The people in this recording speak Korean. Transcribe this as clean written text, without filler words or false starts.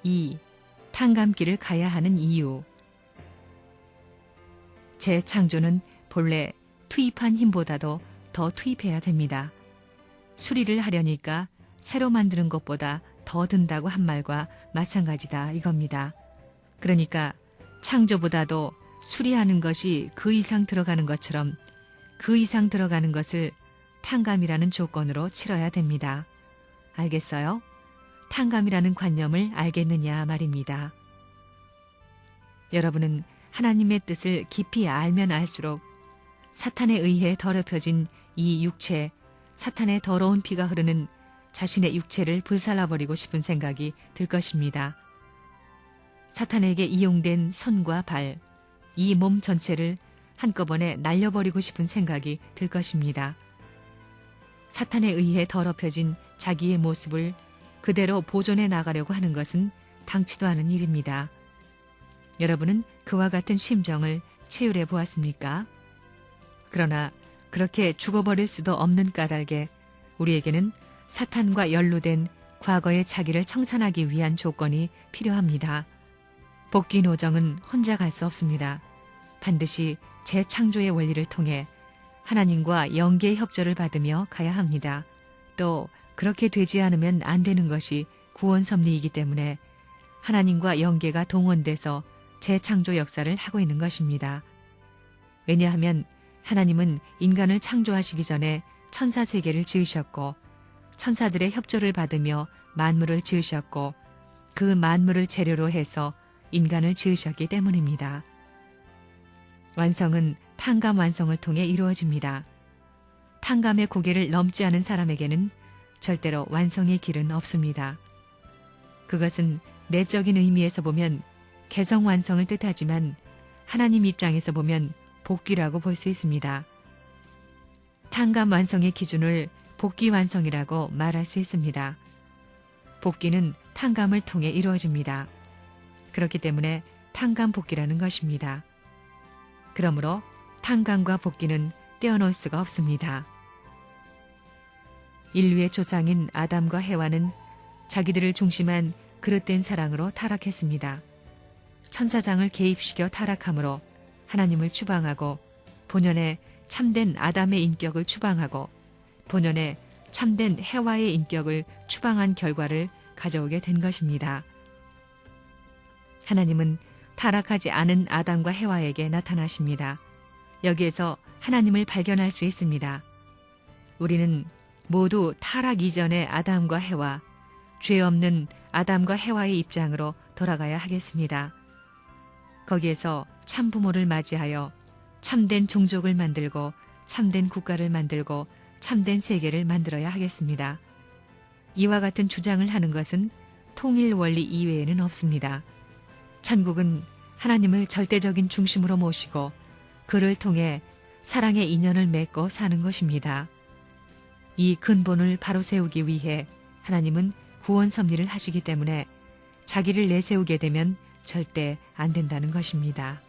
2. 탕감길을 가야 하는 이유. 재창조는 본래 투입한 힘보다도 더 투입해야 됩니다. 수리를 하려니까 새로 만드는 것보다 더 든다고 한 말과 마찬가지다 이겁니다. 그러니까 창조보다도 수리하는 것이 그 이상 들어가는 것처럼 그 이상 들어가는 것을 탕감이라는 조건으로 치러야 됩니다. 알겠어요? 탕감이라는 관념을 알겠느냐 말입니다. 여러분은 하나님의 뜻을 깊이 알면 알수록 사탄에 의해 더럽혀진 이 육체, 사탄의 더러운 피가 흐르는 자신의 육체를 불살라버리고 싶은 생각이 들 것입니다. 사탄에게 이용된 손과 발, 이 몸 전체를 한꺼번에 날려버리고 싶은 생각이 들 것입니다. 사탄에 의해 더럽혀진 자기의 모습을 그대로 보존해 나가려고 하는 것은 당치도 않은 일입니다. 여러분은 그와 같은 심정을 체휼해 보았습니까? 그러나 그렇게 죽어버릴 수도 없는 까닭에 우리에게는 사탄과 연루된 과거의 자기를 청산하기 위한 조건이 필요합니다. 복귀 노정은 혼자 갈 수 없습니다. 반드시 재창조의 원리를 통해 하나님과 영계의 협조를 받으며 가야 합니다. 또 그렇게 되지 않으면 안 되는 것이 구원 섭리이기 때문에 하나님과 영계가 동원돼서 재창조 역사를 하고 있는 것입니다. 왜냐하면 하나님은 인간을 창조하시기 전에 천사 세계를 지으셨고 천사들의 협조를 받으며 만물을 지으셨고 그 만물을 재료로 해서 인간을 지으셨기 때문입니다. 완성은 탕감 완성을 통해 이루어집니다. 탕감의 고개를 넘지 않은 사람에게는 절대로 완성의 길은 없습니다. 그것은 내적인 의미에서 보면 개성 완성을 뜻하지만 하나님 입장에서 보면 복귀라고 볼 수 있습니다. 탕감 완성의 기준을 복귀 완성이라고 말할 수 있습니다. 복귀는 탕감을 통해 이루어집니다. 그렇기 때문에 탕감 복귀라는 것입니다. 그러므로 탕감과 복귀는 떼어놓을 수가 없습니다. 인류의 조상인 아담과 해와는 자기들을 중심한 그릇된 사랑으로 타락했습니다. 천사장을 개입시켜 타락함으로 하나님을 추방하고 본연의 참된 아담의 인격을 추방하고 본연의 참된 해와의 인격을 추방한 결과를 가져오게 된 것입니다. 하나님은 타락하지 않은 아담과 해와에게 나타나십니다. 여기에서 하나님을 발견할 수 있습니다. 우리는 모두 타락 이전의 아담과 해와, 죄 없는 아담과 해와의 입장으로 돌아가야 하겠습니다. 거기에서 참부모를 맞이하여 참된 종족을 만들고 참된 국가를 만들고 참된 세계를 만들어야 하겠습니다. 이와 같은 주장을 하는 것은 통일 원리 이외에는 없습니다. 천국은 하나님을 절대적인 중심으로 모시고 그를 통해 사랑의 인연을 맺고 사는 것입니다. 이 근본을 바로 세우기 위해 하나님은 구원 섭리를 하시기 때문에 자기를 내세우게 되면 절대 안 된다는 것입니다.